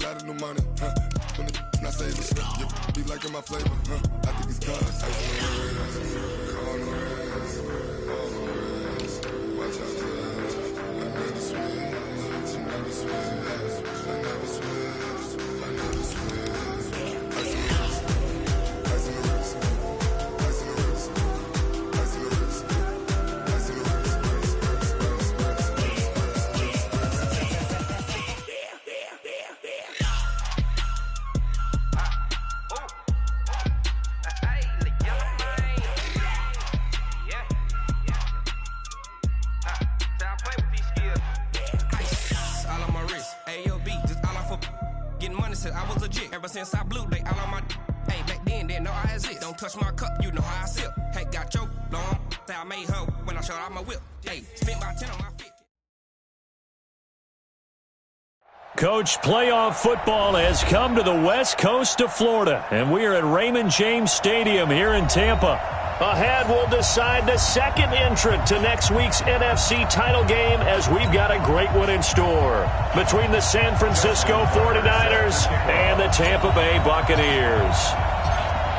got a new money, when the not saving, yeah, be liking my flavor, I think it's cause ice on the wrist, all on the wrist, watch out for that, I never switch, I never switch, I never switch, I never switch, ice on the wrist, ice on the wrist, ice on the wrist, ice on the wrist, ice on the wrist. I was legit ever since I blew they all on my hey back then didn't know I exist. Don't touch my cup, you know how I sip. Hey, got your long that I made her when I showed out my whip. Hey, spent about 10 on my feet. Coach, playoff football has come to the west coast of Florida, and we are at Raymond James Stadium here in Tampa. Ahead, we'll decide the second entrant to next week's NFC title game as we've got a great one in store between the San Francisco 49ers and the Tampa Bay Buccaneers.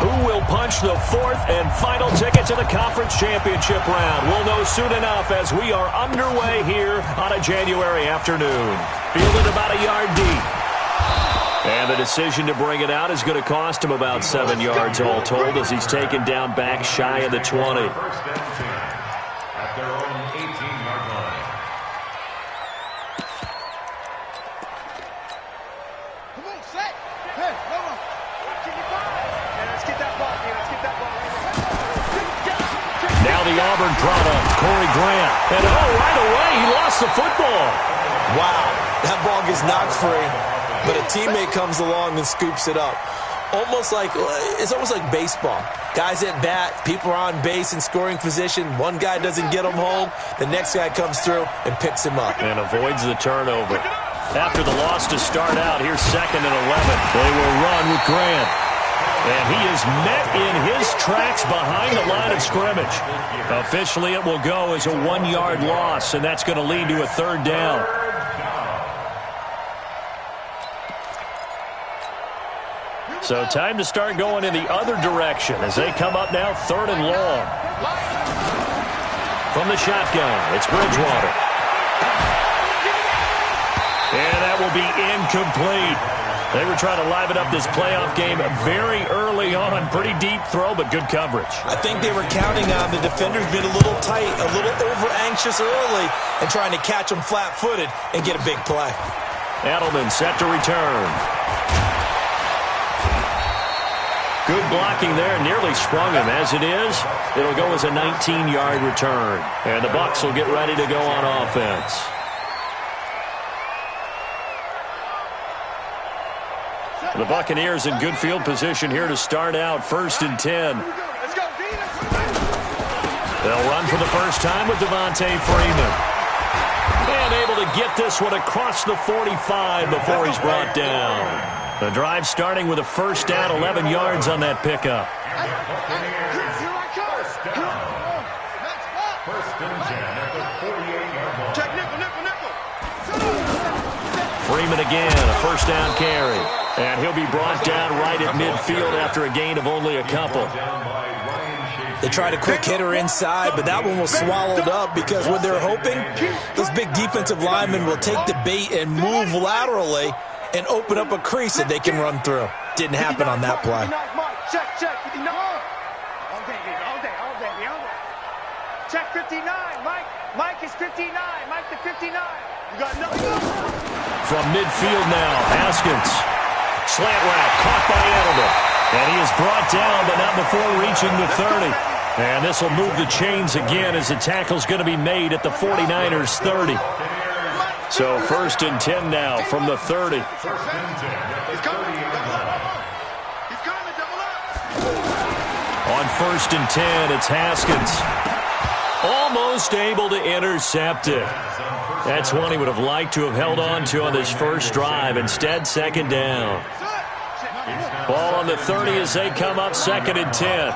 Who will punch the fourth and final ticket to the conference championship round? We'll know soon enough as we are underway here on a January afternoon. Fielded about a yard deep. And the decision to bring it out is going to cost him about 7 yards all told as he's taken down back shy of the 20. At their own 18-yard line. Come on, set. Hey, come on. Let's get that ball. Let's get that ball. Now the Auburn product, Corey Grant. And right away, he lost the football. Wow, that ball gets knocked free, but a teammate comes along and scoops it up. It's almost like baseball. Guys at bat, people are on base in scoring position. One guy doesn't get him home. The next guy comes through and picks him up. And avoids the turnover. After the loss to start out, here's 2nd and 11. They will run with Grant. And he is met in his tracks behind the line of scrimmage. Officially, it will go as a 1-yard loss, and that's going to lead to a 3rd down. So time to start going in the other direction as they come up now 3rd and long. From the shotgun, it's Bridgewater. And that will be incomplete. They were trying to liven up this playoff game very early on. Pretty deep throw, but good coverage. I think they were counting on the defenders being a little tight, a little over-anxious early, and trying to catch them flat-footed and get a big play. Edelman set to return. Good blocking there, nearly sprung him. As it is, it'll go as a 19-yard return. And the Bucs will get ready to go on offense. The Buccaneers in good field position here to start out 1st and 10. They'll run for the first time with Devontae Freeman. And able to get this one across the 45 before he's brought down. The drive starting with a 1st down, 11 yards on that pickup. Freeman again, a 1st down carry. And he'll be brought down right at midfield after a gain of only a couple. They tried a quick hitter inside, but that one was swallowed up because what they're hoping, those big defensive linemen will take the bait and move laterally and open up a crease that they can run through. Didn't happen on that play. Check, 59. All day. Check 59. Mike is 59. Mike the 59. You got nothing. From midfield now, Haskins. Slant route, caught by Edelman. And he is brought down, but not before reaching the 30. And this will move the chains again as the tackle's going to be made at the 49ers 30. So 1st and 10 now from the 30. On 1st and 10, it's Haskins. Almost able to intercept it. That's one he would have liked to have held on to on this first drive. Instead, 2nd down. Ball on the 30 as they come up 2nd and 10.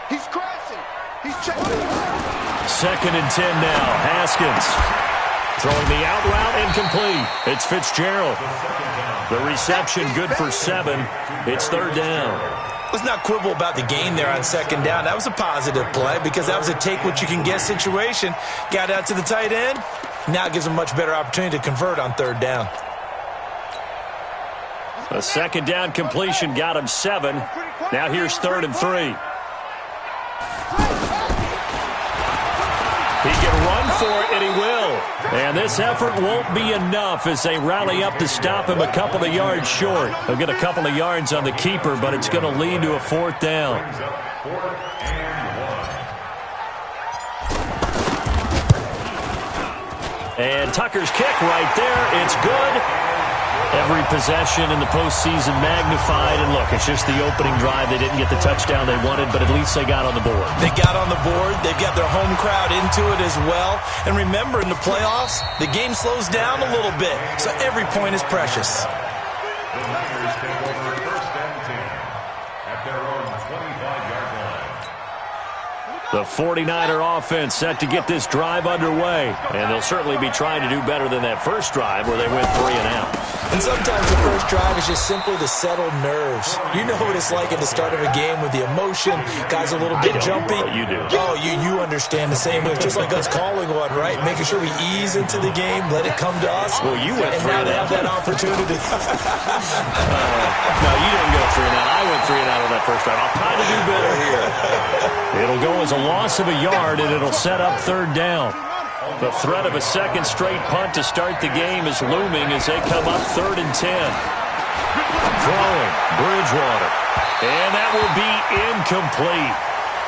He's crashing. He's checking. 2nd and 10 now. Haskins. Throwing the out route incomplete. It's Fitzgerald. The reception good for 7. It's third down. Let's not quibble about the gain there on second down. That was a positive play because that was a take-what-you-can-get situation. Got out to the tight end. Now it gives them a much better opportunity to convert on third down. A second down completion got him 7. Now here's 3rd and 3. He can run for it, and he will. And this effort won't be enough as they rally up to stop him a couple of yards short. They'll get a couple of yards on the keeper, but it's going to lead to a 4th down. And Tucker's kick right there. It's good. Every possession in the postseason magnified. And look, it's just the opening drive. They didn't get the touchdown they wanted, but at least they got on the board. They got on the board. They've got their home crowd into it as well. And remember, in the playoffs, the game slows down a little bit, so every point is precious. The Niners take over 1st and 10 at their own 25-yard line. The 49er offense set to get this drive underway. And they'll certainly be trying to do better than that first drive where they went 3 and out. And sometimes the first drive is just simply to settle nerves. You know what it's like at the start of a game with the emotion. Guys a little bit jumpy. You do. Oh, you understand the same way. It's just like us calling one, right? Making sure we ease into the game, let it come to us. Well, you went 3 and out. And now they have that opportunity. No, you didn't go 3 and out. I went 3 and out on that first drive. I'll try to do better here. It'll go as a loss of a yard, and it'll set up 3rd down. The threat of a second straight punt to start the game is looming as they come up 3rd and 10. Throwing, Bridgewater. And that will be incomplete.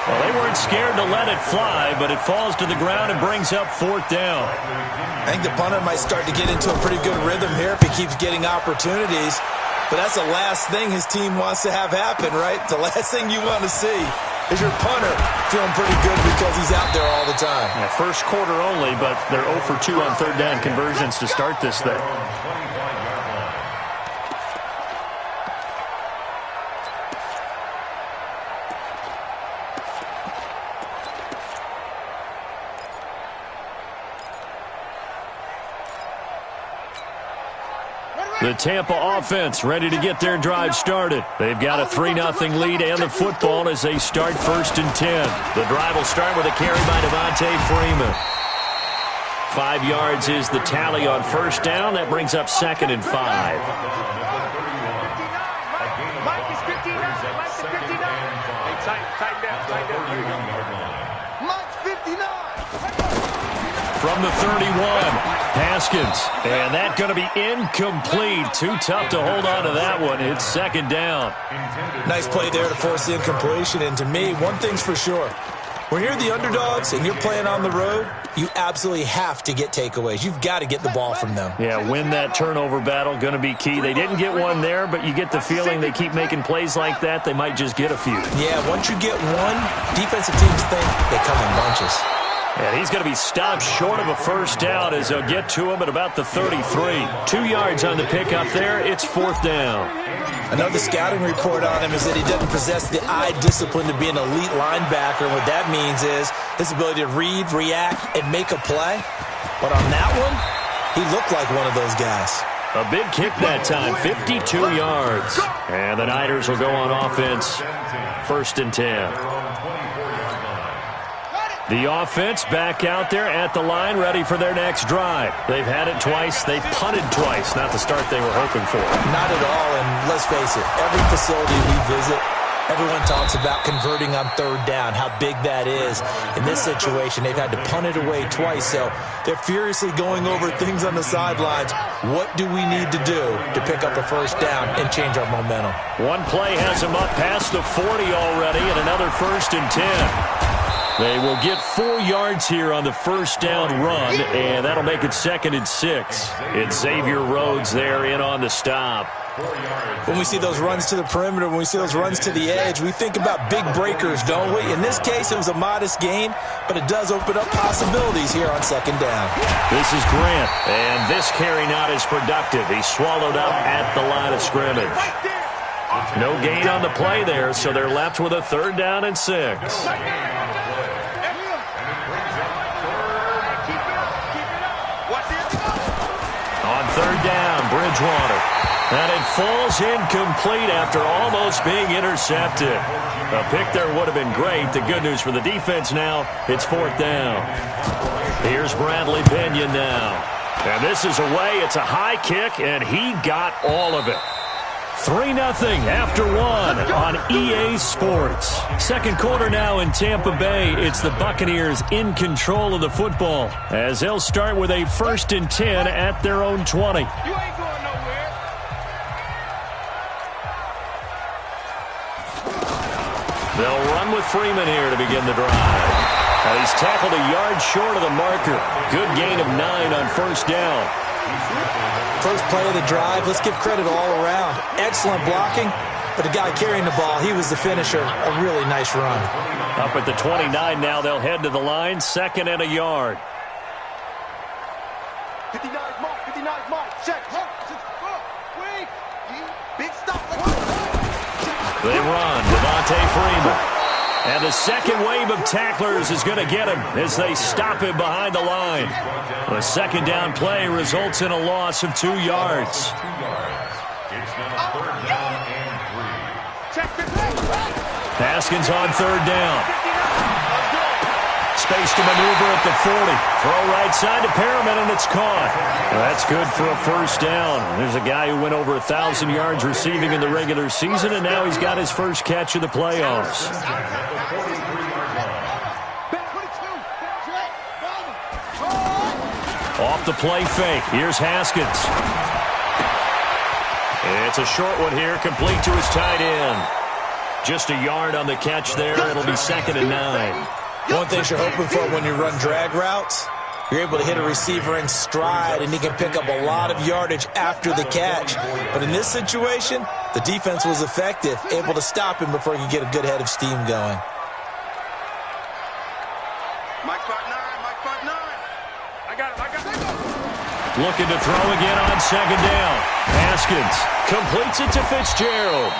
Well, they weren't scared to let it fly, but it falls to the ground and brings up 4th down. I think the punter might start to get into a pretty good rhythm here if he keeps getting opportunities. But that's the last thing his team wants to have happen, right? The last thing you want to see is your punter feeling pretty good because he's out there all the time. Yeah, first quarter only, but they're 0 for 2 on 3rd down conversions to start this thing. The Tampa offense ready to get their drive started. They've got a 3-0 lead and the football as they start 1st and 10. The drive will start with a carry by Devontae Freeman. 5 yards is the tally on 1st down. That brings up 2nd and 5. Mike is 59. Mike's 59. Hey, tighten down. Mike's 59. From the 31, Haskins. And that's going to be incomplete. Too tough to hold on to that one. It's 2nd down. Nice play there to force the incompletion. And to me, one thing's for sure. When you're the underdogs and you're playing on the road, you absolutely have to get takeaways. You've got to get the ball from them. Yeah, win that turnover battle, going to be key. They didn't get one there, but you get the feeling they keep making plays like that, they might just get a few. Yeah, once you get one, defensive teams think they come in bunches. And he's going to be stopped short of a 1st down as they'll get to him at about the 33. 2 yards on the pickup there. It's 4th down. Another scouting report on him is that he doesn't possess the eye discipline to be an elite linebacker. And what that means is his ability to read, react, and make a play. But on that one, he looked like one of those guys. A big kick that time, 52 yards. And the Niners will go on offense, 1st and 10. The offense back out there at the line, ready for their next drive. They've had it twice. They've punted twice. Not the start they were hoping for. Not at all, and let's face it, every facility we visit, everyone talks about converting on 3rd down, how big that is. In this situation, they've had to punt it away twice, so they're furiously going over things on the sidelines. What do we need to do to pick up a 1st down and change our momentum? One play has them up past the 40 already, and another 1st and 10. They will get 4 yards here on the 1st down run, and that'll make it 2nd and 6. It's Xavier Rhodes there in on the stop. When we see those runs to the perimeter, when we see those runs to the edge, we think about big breakers, don't we? In this case, it was a modest gain, but it does open up possibilities here on 2nd down. This is Grant, and this carry not as productive. He's swallowed up at the line of scrimmage. No gain on the play there, so they're left with a 3rd down and 6. third down, Bridgewater. And it falls incomplete after almost being intercepted. A pick there would have been great. The good news for the defense now, it's fourth down. Here's Bradley Pinion now. And this is away. It's a high kick, and he got all of it. 3-0 after one on EA Sports. Second quarter now in Tampa Bay. It's the Buccaneers in control of the football as they'll start with a 1st and 10 at their own 20. You ain't going nowhere. They'll run with Freeman here to begin the drive. Now he's tackled a yard short of the marker. Good gain of 9 on first down. First play of the drive, let's give credit all around. Excellent blocking, but the guy carrying the ball, he was the finisher. A really nice run. Up at the 29 now, they'll head to the line, 2nd and a yard. 59 mark, check. Big stop. They run, Devontae Freeman. And the second wave of tacklers is going to get him as they stop him behind the line. A second down play results in a loss of 2 yards. It's now 3rd down and 3. Haskins on 3rd down. Space to maneuver at the 40. Throw right side to Perriman, and it's caught. That's good for a first down. There's a guy who went over 1,000 yards receiving in the regular season, and now he's got his first catch of the playoffs. Off the play fake. Here's Haskins. It's a short one here, complete to his tight end. Just a yard on the catch there. It'll be 2nd and 9. One thing you're hoping for when you run drag routes, you're able to hit a receiver in stride, and he can pick up a lot of yardage after the catch. But in this situation, the defense was effective, able to stop him before he could get a good head of steam going. Mike 5-9. I got him. Looking to throw again on 2nd down. Haskins completes it to Fitzgerald.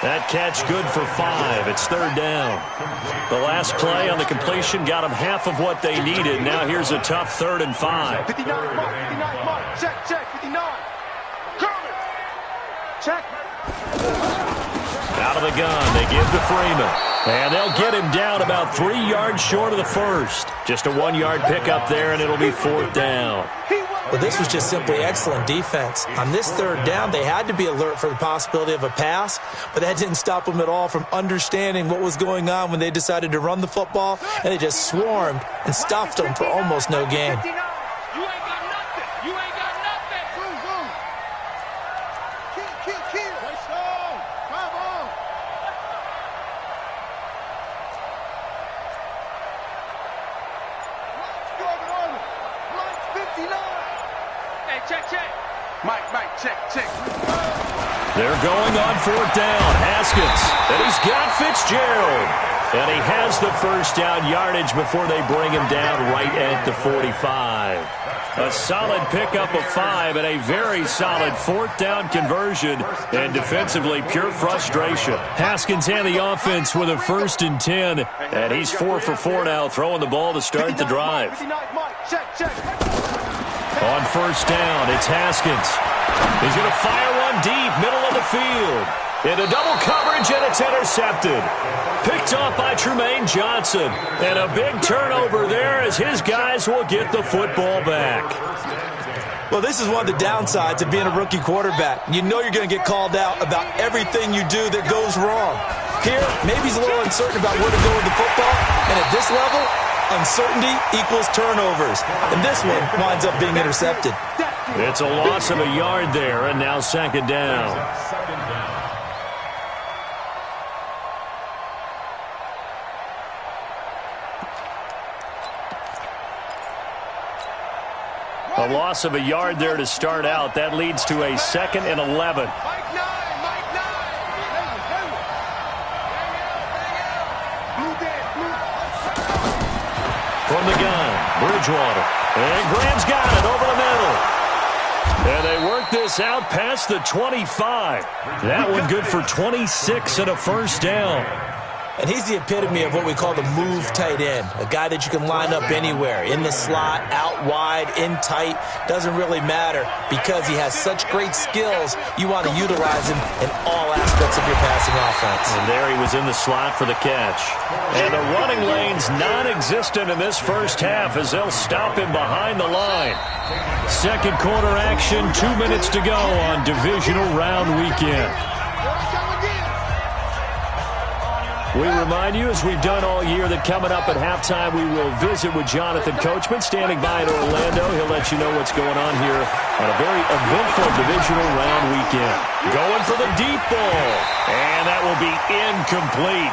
That catch good for 5. It's 3rd down. The last play on the completion got them half of what they needed. Now here's a tough 3rd and 5. 59 mark. Check. 59. Coming. Check. Out of the gun, they give to Freeman. And they'll get him down about 3 yards short of the first. Just a 1-yard pickup there, and it'll be 4th down. But this was just simply excellent defense. On this 3rd down, they had to be alert for the possibility of a pass, but that didn't stop them at all from understanding what was going on when they decided to run the football, and they just swarmed and stopped them for almost no gain. You ain't got nothing. Boom. Kill. Let's go. Come on. Mike 59. Hey, check. Mike, check. They're going on 4th down. Haskins. And he's got Fitzgerald. And he has the first down yardage before they bring him down right at the 45. A solid pickup of 5 and a very solid 4th down conversion. And defensively, pure frustration. Haskins and the offense with a 1st and 10. And he's 4 for 4 now, throwing the ball to start the drive. Check. On 1st down, it's Haskins. He's going to fire one deep, middle of the field. Into double coverage, and it's intercepted. Picked off by Trumaine Johnson. And a big turnover there as his guys will get the football back. Well, this is one of the downsides of being a rookie quarterback. You know you're going to get called out about everything you do that goes wrong. Here, maybe he's a little uncertain about where to go with the football, and at this level, uncertainty equals turnovers. And this one winds up being intercepted. It's a loss of a yard there, and now 2nd down. A loss of a yard there to start out. That leads to a 2nd and 11. Mike 9. From the gun, Bridgewater. And Graham's got it over the middle. And they work this out past the 25. That one good for 26 and a first down. And he's the epitome of what we call the move tight end, a guy that you can line up anywhere, in the slot, out wide, in tight, doesn't really matter because he has such great skills. You want to utilize him in all aspects of your passing offense. And there he was in the slot for the catch. And the running lane's non-existent in this first half as they'll stop him behind the line. Second quarter action, 2 minutes to go on Divisional Round Weekend. We remind you, as we've done all year, that coming up at halftime, we will visit with Jonathan Coachman, standing by in Orlando. He'll let you know what's going on here on a very eventful Divisional Round Weekend. Going for the deep ball, and that will be incomplete.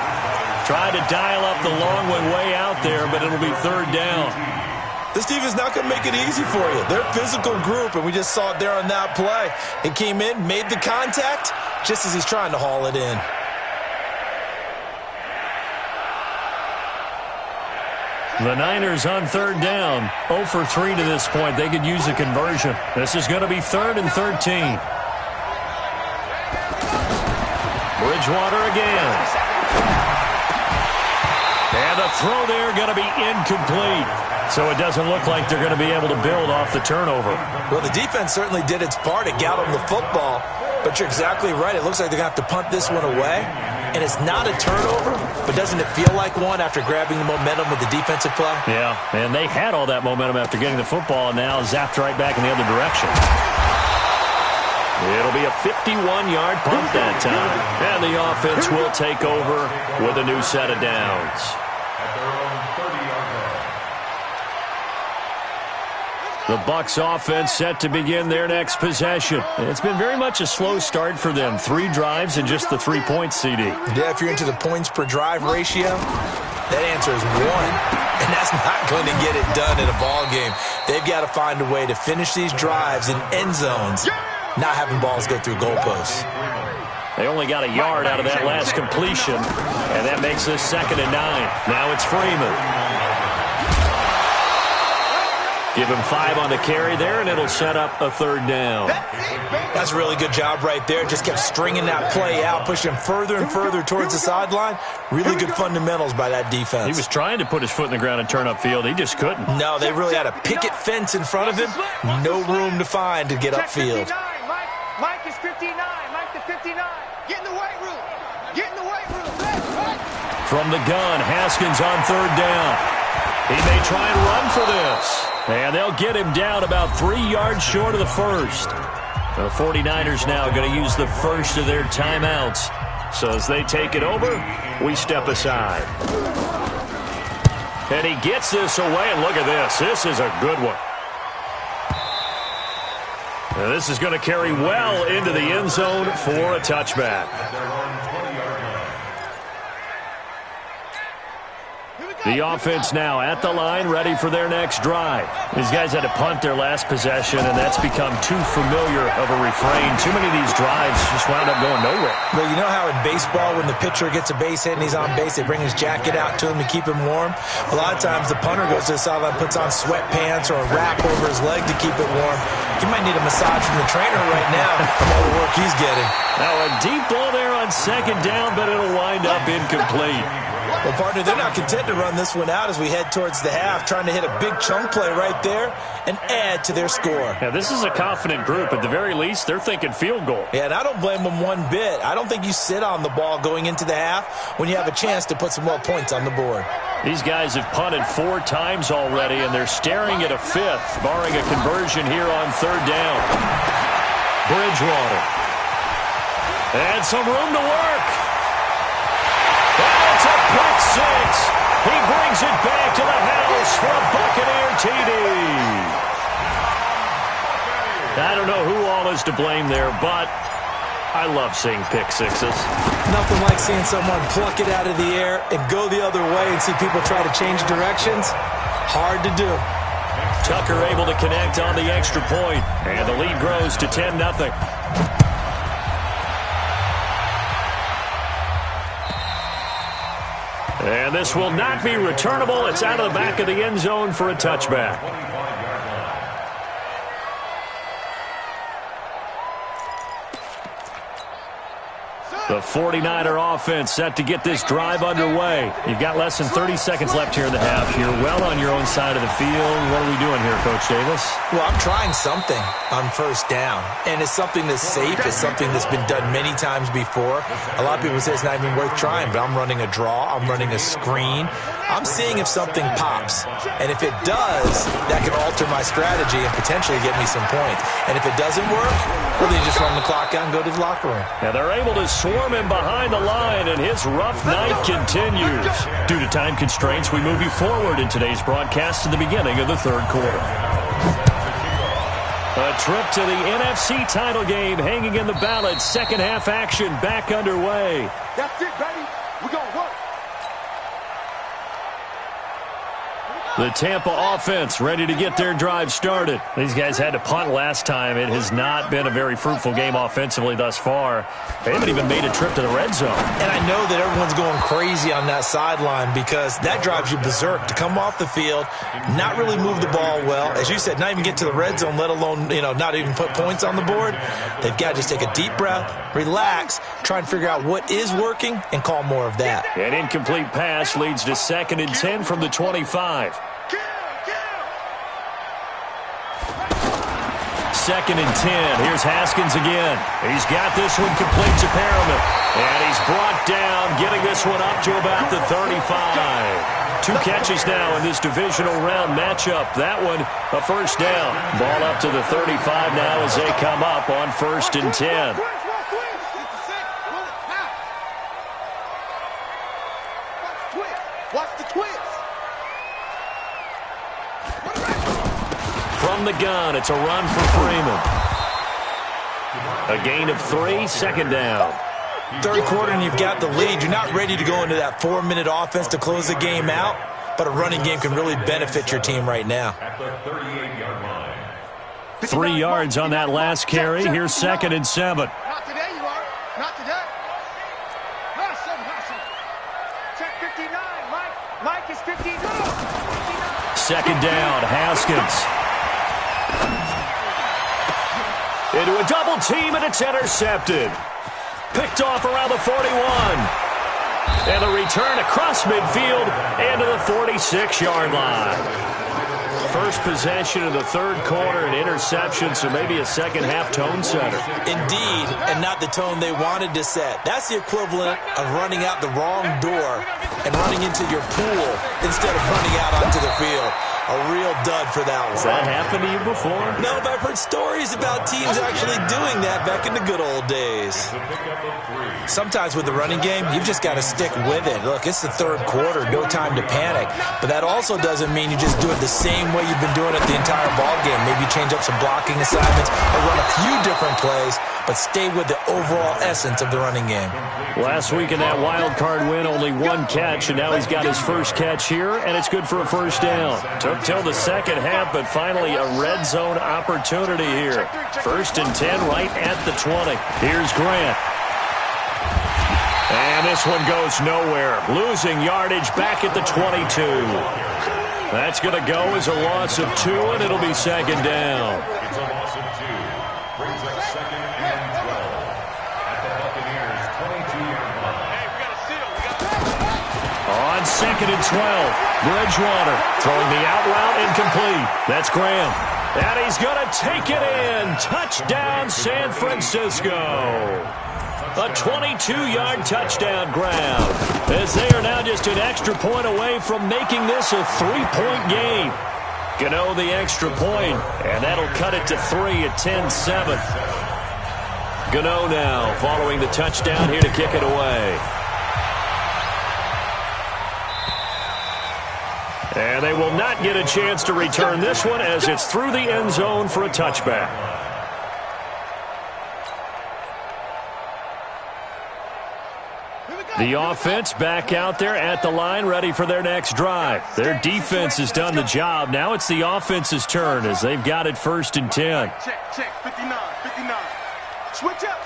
Tried to dial up the long one way out there, but it'll be third down. This defense not going to make it easy for you. They're a physical group, and we just saw it there on that play. He came in, made the contact, just as he's trying to haul it in. The Niners on third down, 0 for 3 to this point. They could use a conversion. This is going to be 3rd and 13. Bridgewater again. And the throw there going to be incomplete. So it doesn't look like they're going to be able to build off the turnover. Well, the defense certainly did its part. It got them the football. But you're exactly right. It looks like they're going to have to punt this one away. And it's not a turnover, but doesn't it feel like one after grabbing the momentum with the defensive play? Yeah, and they had all that momentum after getting the football and now zapped right back in the other direction. It'll be a 51-yard punt that time. And the offense will take over with a new set of downs. At their own 30-yard line. The Bucs offense set to begin their next possession. It's been very much a slow start for them. 3 drives and just the 3-point CD. Yeah, if you're into the points per drive ratio, that answer is 1. And that's not going to get it done in a ball game. They've got to find a way to finish these drives in end zones, not having balls go through goalposts. They only got a yard out of that last completion, and that makes this 2nd and 9. Now it's Freeman. Give him 5 on the carry there, and it'll set up a 3rd down. That's a really good job right there. Just kept stringing that play out, pushing him further and further towards the sideline. Really good fundamentals by that defense. He was trying to put his foot in the ground and turn upfield. He just couldn't. No, they really had a picket fence in front of him. No room to find to get upfield. Mike is 59. Mike to 59. Get in the weight room. Get in the weight room. From the gun, Haskins on 3rd down. He may try and run for this. And they'll get him down about 3 yards short of the first. The 49ers now going to use the first of their timeouts. So as they take it over, we step aside. And he gets this away, and look at this. This is a good one. Now this is going to carry well into the end zone for a touchback. The offense now at the line, ready for their next drive. These guys had to punt their last possession, and that's become too familiar of a refrain. Too many of these drives just wound up going nowhere. Well, you know how in baseball, when the pitcher gets a base hit and he's on base, they bring his jacket out to him to keep him warm? A lot of times the punter goes to the sideline, puts on sweatpants or a wrap over his leg to keep it warm. He might need a massage from the trainer right now from all the work he's getting. Now a deep ball there on 2nd down, but it'll wind up incomplete. Well, partner, they're not content to run this one out as we head towards the half, trying to hit a big chunk play right there and add to their score. Yeah, this is a confident group. At the very least, they're thinking field goal. Yeah, and I don't blame them one bit. I don't think you sit on the ball going into the half when you have a chance to put some more points on the board. These guys have punted 4 times already, and they're staring at a 5th, barring a conversion here on 3rd down. Bridgewater. And some room to work. That's a pick 6. He brings it back to the house for a Buccaneer TD. I don't know who all is to blame there, but I love seeing pick 6s. Nothing like seeing someone pluck it out of the air and go the other way and see people try to change directions. Hard to do. Tucker able to connect on the extra point, and the lead grows to 10-0. And this will not be returnable. It's out of the back of the end zone for a touchback. The 49er offense set to get this drive underway. You've got less than 30 seconds left here in the half. You're well on your own side of the field. What are we doing here, Coach Davis? Well, I'm trying something on first down, and it's something that's safe. It's something that's been done many times before. A lot of people say it's not even worth trying, but I'm running a draw. I'm running a screen. I'm seeing if something pops, and if it does, that could alter my strategy and potentially get me some points. And if it doesn't work, well, then you just run the clock out and go to the locker room. Now they're able to swarm him behind the line, and his rough night continues. Due to time constraints, we move you forward in today's broadcast to the beginning of the third quarter. A trip to the NFC title game hanging in the balance. Second half action back underway. That's it, baby. We're going to work. The Tampa offense ready to get their drive started. These guys had to punt last time. It has not been a very fruitful game offensively thus far. They haven't even made a trip to the red zone. And I know that everyone's going crazy on that sideline because that drives you berserk to come off the field, not really move the ball well. As you said, not even get to the red zone, let alone, not even put points on the board. They've got to just take a deep breath, relax, try and figure out what is working, and call more of that. An incomplete pass leads to 2nd and 10 from the 25. 2nd and 10. Here's Haskins again. He's got this one complete to Perriman. And he's brought down, getting this one up to about the 35. 2 catches now in this divisional round matchup. That one, a first down. Ball up to the 35 now as they come up on 1st and 10. Watch the twist. From the gun, it's a run for Freeman. A gain of 3, 2nd down. Third quarter and you've got the lead. You're not ready to go into that 4-minute offense to close the game out, but a running game can really benefit your team right now. At the 38-yard line. 3 yards on that last carry. Here's 2nd and 7. Not today, you are. Not today. Not 7. Check 59. Mike is 59. 2nd down, Haskins. Into a double team, and it's intercepted. Picked off around the 41. And a return across midfield and to the 46-yard line. First possession of the third quarter, an interception, so maybe a second-half tone setter. Indeed, and not the tone they wanted to set. That's the equivalent of running out the wrong door and running into your pool instead of running out onto the field. A real dud for that one. Has that happened to you before? No, but I've heard stories about teams actually doing that back in the good old days. Sometimes with the running game, you've just got to stick with it. Look, it's the third quarter, no time to panic. But that also doesn't mean you just do it the same way you've been doing it the entire ball game. Maybe change up some blocking assignments or run a few different plays, but stay with the overall essence of the running game. Last week in that wild card win, only 1 catch, and now he's got his first catch here, and it's good for a first down. Took till the second half, but finally a red zone opportunity here. 1st and 10 right at the 20. Here's Grant. And this one goes nowhere. Losing yardage back at the 22. That's going to go as a loss of 2, and it'll be 2nd down. It's a loss of 2. Brings up 2nd and 12. At the Buccaneers' 22-yard line. Hey, we got a seal. On 2nd and 12, Bridgewater throwing the out route incomplete. That's Graham. And he's going to take it in. Touchdown, San Francisco. A 22-yard touchdown grab, as they are now just an extra point away from making this a 3-point game. Gano the extra point, and that'll cut it to 3 at 10-7. Gano now following the touchdown here to kick it away. And they will not get a chance to return this one as it's through the end zone for a touchback. The offense back out there at the line, ready for their next drive. Their defense has done the job. Now it's the offense's turn as they've got it 1st and 10. Check, 59. Switch up.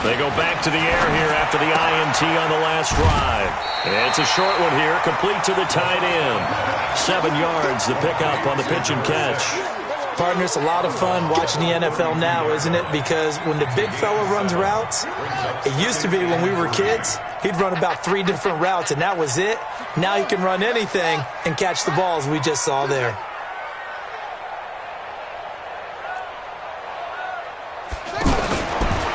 They go back to the air here after the INT on the last drive. It's a short one here, complete to the tight end. 7 yards, the pickup on the pitch and catch. Partner, it's a lot of fun watching the NFL now, isn't it? Because when the big fella runs routes, it used to be when we were kids, he'd run about 3 different routes, and that was it. Now he can run anything and catch the balls we just saw there.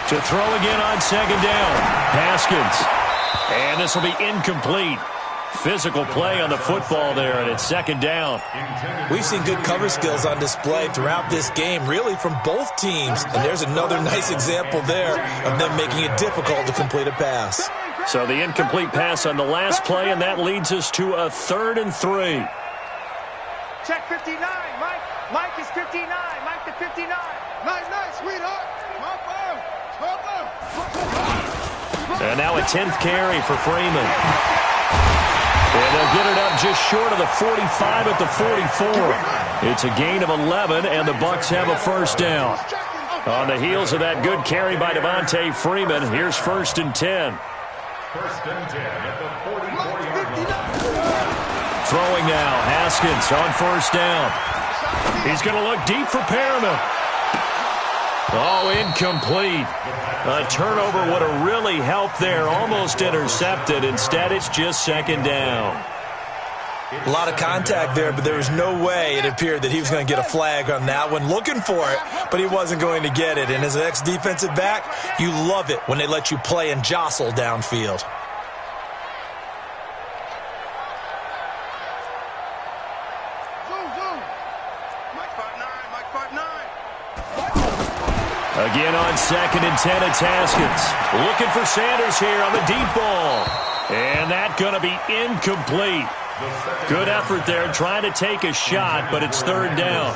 To throw again on second down. Haskins. And this will be incomplete. Physical play on the football there, and it's second down. We've seen good cover skills on display throughout this game, really from both teams. And there's another nice example there of them making it difficult to complete a pass. So the incomplete pass on the last play, and that leads us to a 3rd and 3. Check 59, Mike. Mike is 59. Mike to 59. Nice, sweetheart. And now a 10th carry for Freeman. And they'll get it up just short of the 45 at the 44. It's a gain of 11, and the Bucs have a first down. On the heels of that good carry by Devontae Freeman, here's 1st and 10. 1st and 10 at the 44-yard line. Throwing now, Haskins on 1st down. He's going to look deep for Perriman. Oh, incomplete. A turnover would have really helped there. Almost intercepted. Instead, it's just 2nd down. A lot of contact there, but there was no way it appeared that he was going to get a flag on that one. Looking for it, but he wasn't going to get it. And as an ex-defensive back, you love it when they let you play and jostle downfield. Again on 2nd and 10, it's Haskins. Looking for Sanders here on the deep ball. And that's going to be incomplete. Good effort there trying to take a shot, but it's 3rd down.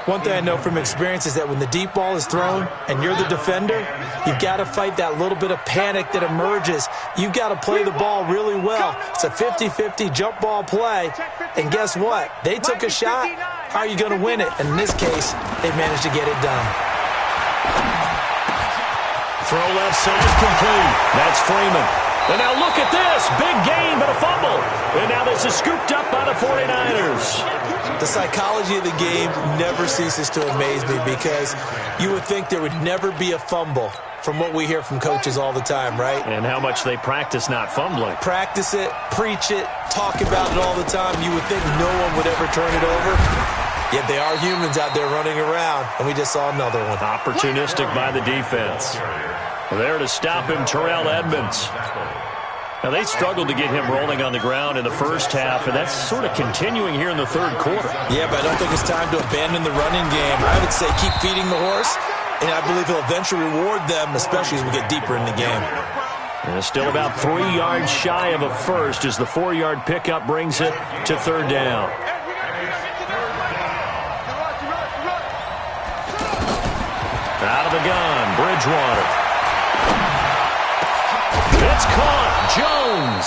One thing I know from experience is that when the deep ball is thrown and you're the defender, you've got to fight that little bit of panic that emerges. You've got to play the ball really well. It's a 50-50 jump ball play. And guess what? They took a shot. How are you going to win it? And in this case, they managed to get it done. Throw left side complete. That's Freeman. And now look at this. Big gain, but a fumble. And now this is scooped up by the 49ers. The psychology of the game never ceases to amaze me because you would think there would never be a fumble from what we hear from coaches all the time, right? And how much they practice not fumbling. Practice it, preach it, talk about it all the time. You would think no one would ever turn it over. Yet they are humans out there running around, and we just saw another one. Opportunistic by the defense. There to stop him, Terrell Edmonds. Now, they struggled to get him rolling on the ground in the first half, and that's sort of continuing here in the 3rd quarter. Yeah, but I don't think it's time to abandon the running game. I would say keep feeding the horse, and I believe he'll eventually reward them, especially as we get deeper in the game. And still about 3 yards shy of a first as the 4-yard pickup brings it to 3rd down. Out of the gun, Bridgewater. It's caught. Jones.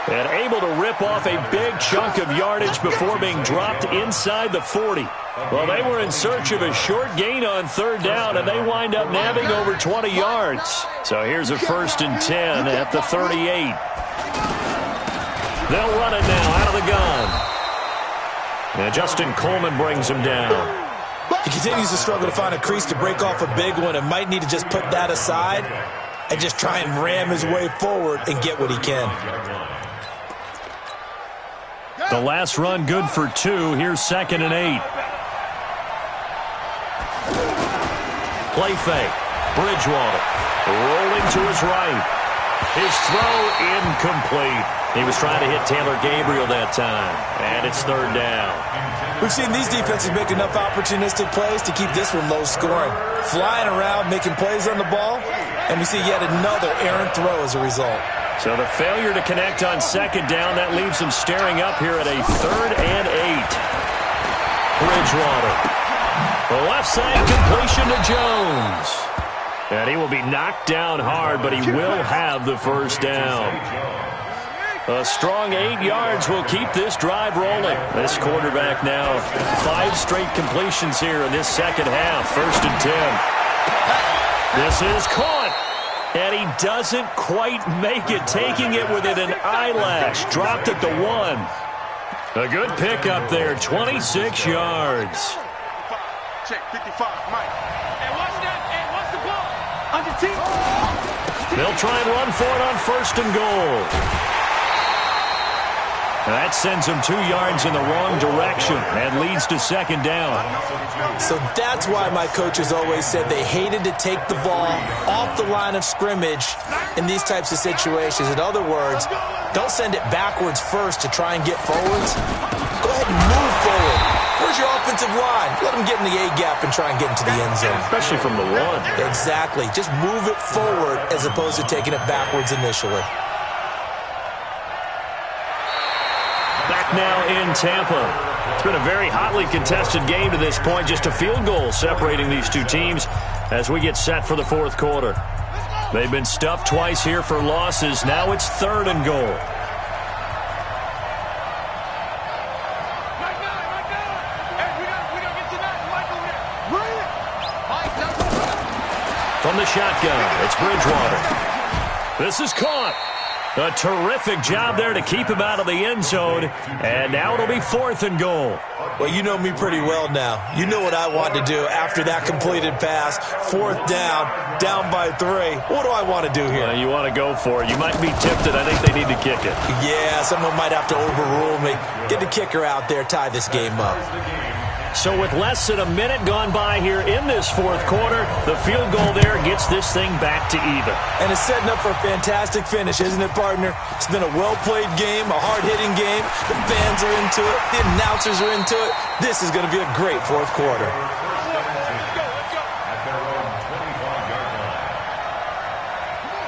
And able to rip off a big chunk of yardage before being dropped inside the 40. Well, they were in search of a short gain on 3rd down, and they wind up nabbing over 20 yards. So here's a 1st and 10 at the 38. They'll run it now out of the gun. And Justin Coleman brings him down. He continues to struggle to find a crease to break off a big one and might need to just put that aside and just try and ram his way forward and get what he can. The last run good for 2. Here's 2nd and 8. Play fake. Bridgewater rolling to his right. His throw incomplete. He was trying to hit Taylor Gabriel that time. And it's 3rd down. We've seen these defenses make enough opportunistic plays to keep this one low scoring. Flying around, making plays on the ball, and we see yet another errant throw as a result. So the failure to connect on 2nd down, that leaves them staring up here at a 3rd and 8. Bridgewater. The left side completion to Jones. And he will be knocked down hard, but he will have the first down. A strong 8 yards will keep this drive rolling. This quarterback now 5 straight completions here in this second half. 1st and 10. This is caught. And he doesn't quite make it, taking it within an eyelash. Dropped at the 1. A good pickup there, 26 yards. check, 55, Mike. And watch that, and watch the ball. Under team. They'll try and run for it on 1st and goal. That sends them 2 yards in the wrong direction and leads to 2nd down. So that's why my coaches always said they hated to take the ball off the line of scrimmage in these types of situations. In other words, don't send it backwards first to try and get forwards. Go ahead and move forward. Where's your offensive line? Let them get in the A-gap and try and get into the end zone. Especially from the 1. Exactly. Just move it forward as opposed to taking it backwards initially. Back now in Tampa. It's been a very hotly contested game to this point. Just a field goal separating these two teams as we get set for the 4th quarter. They've been stuffed twice here for losses. Now it's 3rd and goal. From the shotgun, it's Bridgewater. This is caught. A terrific job there to keep him out of the end zone. And now it'll be 4th and goal. Well, you know me pretty well now. You know what I want to do after that completed pass. 4th down by 3. What do I want to do here? You want to go for it. You might be tempted. I think they need to kick it. Yeah, someone might have to overrule me. Get the kicker out there, tie this game up. So with less than a minute gone by here in this 4th quarter, the field goal there gets this thing back to even. And it's setting up for a fantastic finish, isn't it, partner? It's been a well-played game, a hard-hitting game. The fans are into it. The announcers are into it. This is going to be a great 4th quarter.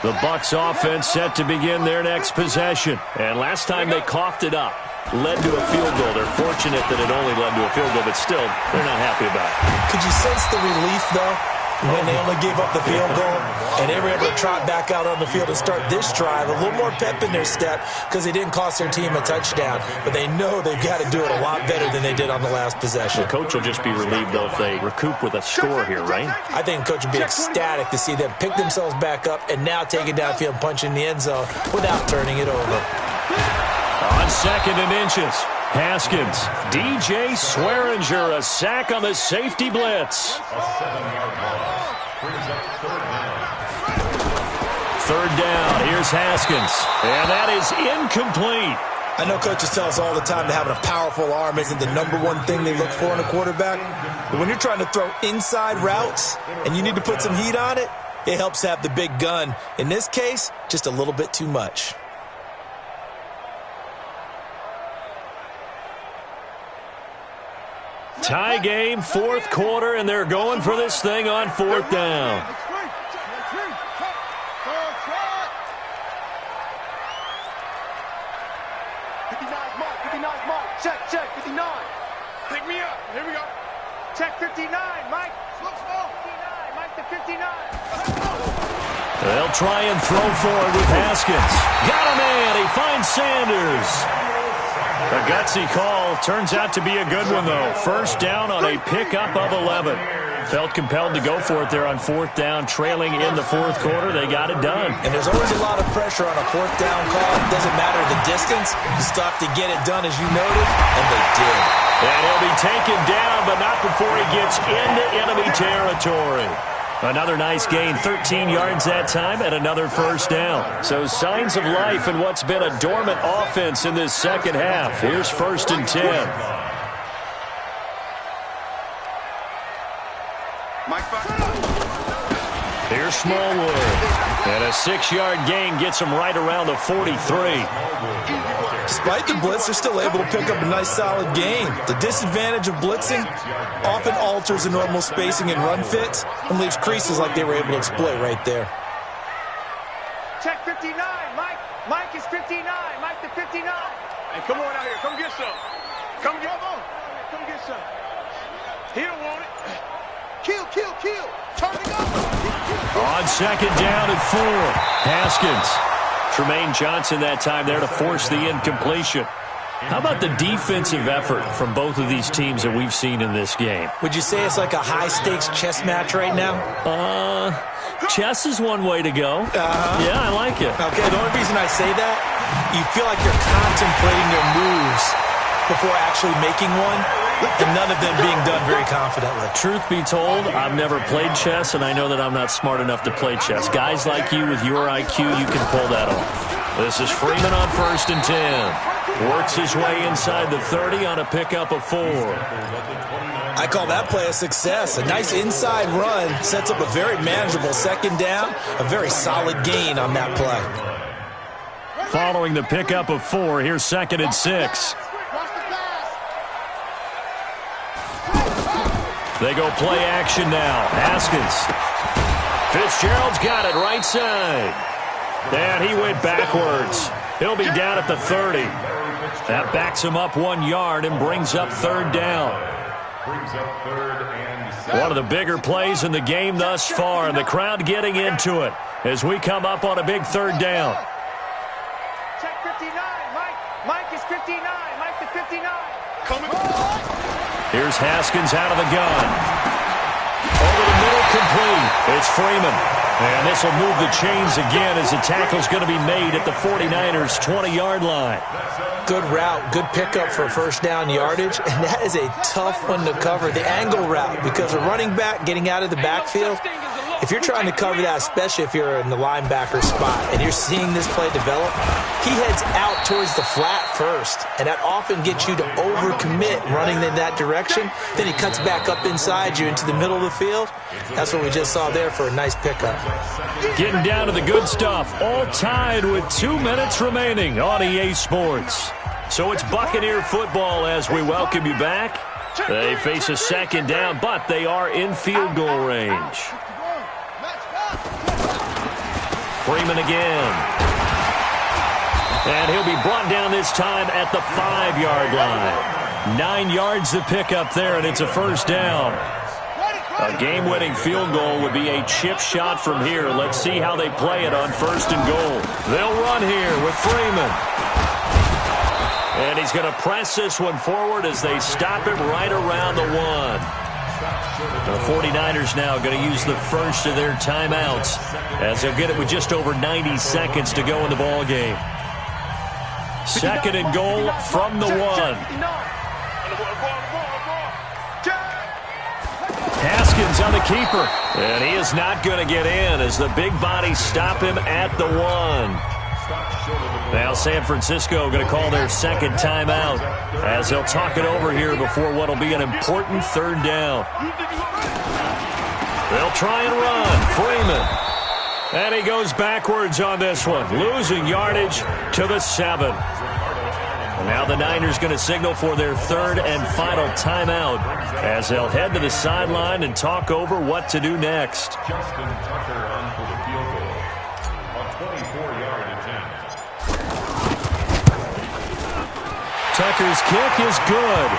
The Bucs offense set to begin their next possession. And last time they coughed it up. Led to a field goal. They're fortunate that it only led to a field goal, but still, they're not happy about it. Could you sense the relief, though, when they only gave up the field goal and they were able to trot back out on the field and start this drive? A little more pep in their step because they didn't cost their team a touchdown, but they know they've got to do it a lot better than they did on the last possession. The coach will just be relieved, though, if they recoup with a score here, right? I think the coach will be ecstatic to see them pick themselves back up and now take it downfield and punch in the end zone without turning it over. On 2nd and inches, Haskins, DJ Swearinger, a sack on the safety blitz. A 7-yard loss brings up 3rd down. 3rd down, here's Haskins, and that is incomplete. I know coaches tell us all the time that having a powerful arm isn't the #1 thing they look for in a quarterback. But when you're trying to throw inside routes and you need to put some heat on it, it helps have the big gun. In this case, just a little bit too much. Tie game, 4th quarter, and they're going for this thing on 4th down. 59, check, 59. Pick me up, here we go. Check 59, Mike. Slow, 59, Mike to 59. They'll try and throw forward with Haskins. Got a man, he finds Sanders. A gutsy call. Turns out to be a good one, though. 1st down on a pickup of 11. Felt compelled to go for it there on 4th down. Trailing in the 4th quarter, they got it done. And there's always a lot of pressure on a 4th down call. It doesn't matter the distance. You still have to get it done, as you noted, and they did. And he'll be taken down, but not before he gets into enemy territory. Another nice gain, 13 yards that time, and another 1st down. So signs of life in what's been a dormant offense in this 2nd half. Here's 1st and 10. Here's Smallwood. And a 6-yard gain gets him right around the 43. Despite the blitz, they're still able to pick up a nice solid gain. The disadvantage of blitzing often alters the normal spacing and run fits and leaves creases like they were able to exploit right there. Check 59, Mike. Mike is 59, Mike to 59. Hey, come on out here, come get some. Come get some. He don't want it. Kill. Turning up. On 2nd down and 4. Haskins. Tremaine Johnson that time there to force the incompletion. How about the defensive effort from both of these teams that we've seen in this game? Would you say it's like a high-stakes chess match right now? Chess is one way to go. Yeah, I like it. Okay, the only reason I say that, you feel like you're contemplating your moves before actually making one, and none of them being done very confidently. Truth be told, I've never played chess, and I know that I'm not smart enough to play chess. Guys like you with your IQ, you can pull that off. This is Freeman on 1st and 10. Works his way inside the 30 on a pickup of 4. I call that play a success. A nice inside run sets up a very manageable 2nd down, a very solid gain on that play. Following the pickup of 4, here's 2nd and 6. They go play action now. Haskins. Fitzgerald's got it right side. And he went backwards. He'll be down at the 30. That backs him up 1 yard and brings up 3rd down. One of the bigger plays in the game thus far, and the crowd getting into it as we come up on a big 3rd down. Check 59, Mike. Mike is 59. Mike to 59. Coming. Here's Haskins out of the gun. Over the middle, complete. It's Freeman. And this will move the chains again as the tackle's going to be made at the 49ers' 20-yard line. Good route, good pickup for 1st down yardage, and that is a tough one to cover, the angle route, because a running back getting out of the backfield, if you're trying to cover that, especially if you're in the linebacker spot and you're seeing this play develop, he heads out towards the flat first, and that often gets you to overcommit running in that direction. Then he cuts back up inside you into the middle of the field. That's what we just saw there for a nice pickup. Getting down to the good stuff, all tied with 2 minutes remaining on EA Sports. So it's Buccaneer football as we welcome you back. They face a 2nd down, but they are in field goal range. Freeman again. And he'll be brought down this time at the 5-yard line. 9 yards to pick up there, and it's a 1st down. A game-winning field goal would be a chip shot from here. Let's see how they play it on 1st and goal. They'll run here with Freeman. And he's going to press this one forward as they stop it right around the 1. The 49ers now going to use the first of their timeouts as they'll get it with just over 90 seconds to go in the ball game. 2nd and goal from the 1. Haskins on the keeper, and he is not going to get in as the big bodies stop him at the 1. Now San Francisco going to call their 2nd timeout as they'll talk it over here before what will be an important 3rd down. They'll try and run. Freeman. And he goes backwards on this one, losing yardage to the 7. And now the Niners going to signal for their 3rd and final timeout as they'll head to the sideline and talk over what to do next. Justin Tucker on for the field goal. A 24-yard attempt. Tucker's kick is good.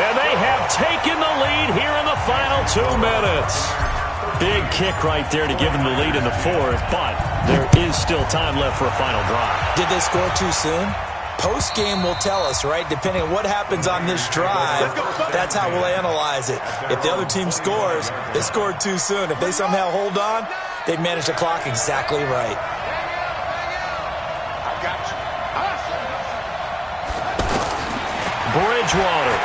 And they have taken the lead here in the final 2 minutes. Big kick right there to give them the lead in the 4th, but there is still time left for a final drive. Did they score too soon? Post-game will tell us, right? Depending on what happens on this drive, that's how we'll analyze it. If the other team scores, they scored too soon. If they somehow hold on, they manage the clock exactly right. Bridgewater.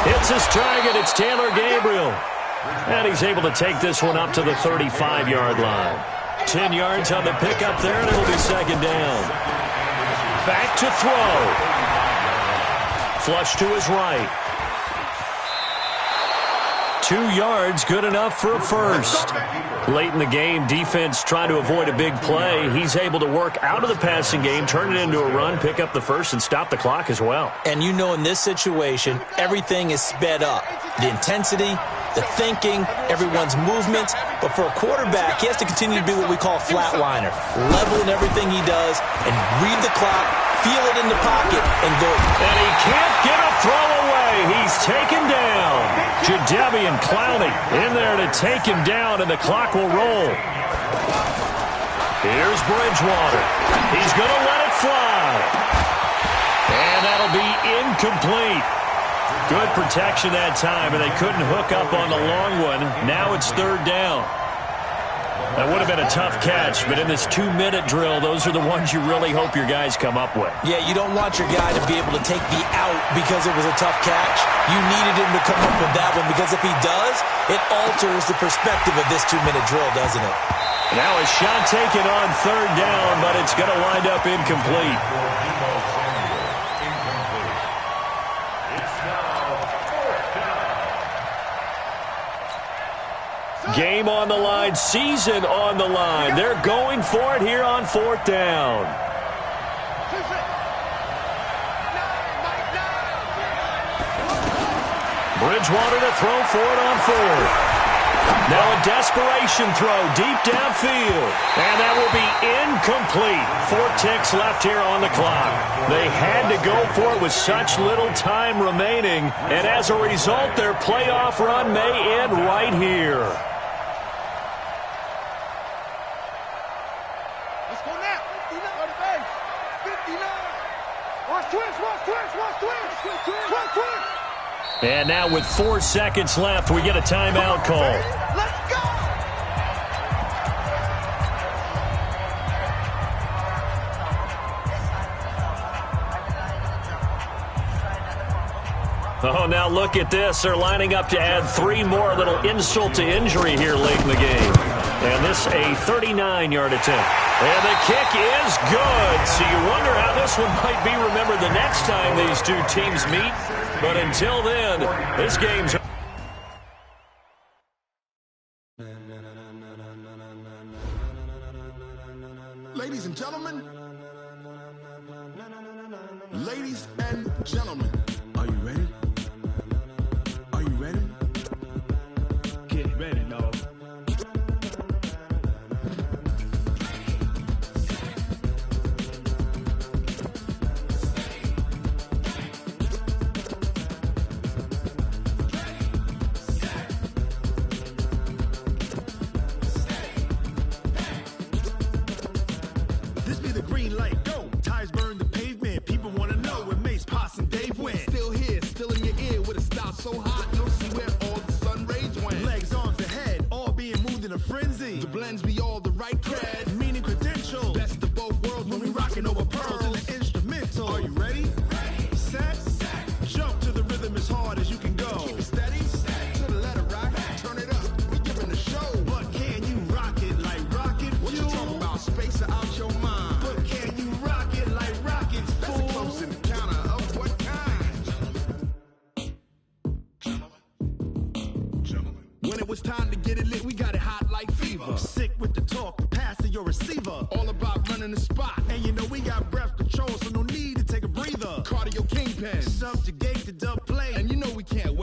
Hits his target. It's Taylor Gabriel. And he's able to take this one up to the 35-yard line. 10 yards on the pickup there, and it'll be 2nd down. Back to throw. Flush to his right. 2 yards, good enough for a 1st. Late in the game, defense trying to avoid a big play. He's able to work out of the passing game, turn it into a run, pick up the 1st, and stop the clock as well. And you know in this situation, everything is sped up. The intensity, the thinking, everyone's movements. But for a quarterback, he has to continue to be what we call a flatliner. Level in everything he does and read the clock, feel it in the pocket, and go. And he can't get a throw away. He's taken down. Jadeveon Clowney in there to take him down, and the clock will roll. Here's Bridgewater. He's going to let it fly. And that'll be incomplete. Good protection that time, and they couldn't hook up on the long one. Now it's 3rd down. That would have been a tough catch, but in this 2-minute drill, those are the ones you really hope your guys come up with. Yeah, you don't want your guy to be able to take the out because it was a tough catch. You needed him to come up with that one because if he does, it alters the perspective of this 2-minute drill, doesn't it? Now a shot taken on 3rd down, but it's going to wind up incomplete. Game on the line, season on the line. They're going for it here on 4th down. Bridgewater to throw for it on 4th. Now a desperation throw deep downfield. And that will be incomplete. 4 ticks left here on the clock. They had to go for it with such little time remaining. And as a result, their playoff run may end right here. Let's go now. 59. Watch twist. And now with 4 seconds left, we get a timeout call. Let's go. Oh, now look at this. They're lining up to add 3 more, a little insult to injury here late in the game. And this a 39-yard attempt. And the kick is good. So you wonder how this one might be remembered the next time these two teams meet. But until then, this game's... Ladies and gentlemen. Ladies and gentlemen. Are you ready? Are you ready? Get ready, dog. This be the green light, go. Tires burn the pavement. People want to know where Mace, Potts, and Dave went. Still here, still in your ear with a style so hot, you'll see where all the sun rays went. Legs, arms, and head, all being moved in a frenzy. The blends be all the right cred, meaning credentials. Best of both worlds when we rocking over pearls in the instrumental. Are you ready? Set. Jump to the rhythm as hard as you can go. Keep it steady. To the letter rock. Turn it up. We giving the show. But can you rock it like rocket fuel? What you talking about? Space out your mind. But can you rock it like rockets, fool? That's a close encounter of what kind? Gentlemen. When it was time to get it lit, we got it hot like fever. Sick with the talk, pass to your receiver. All about running the spot. And you know we got breath control, so no need to take a breather. Cardio kingpin, subjugate the dub play. And you know we can't wait.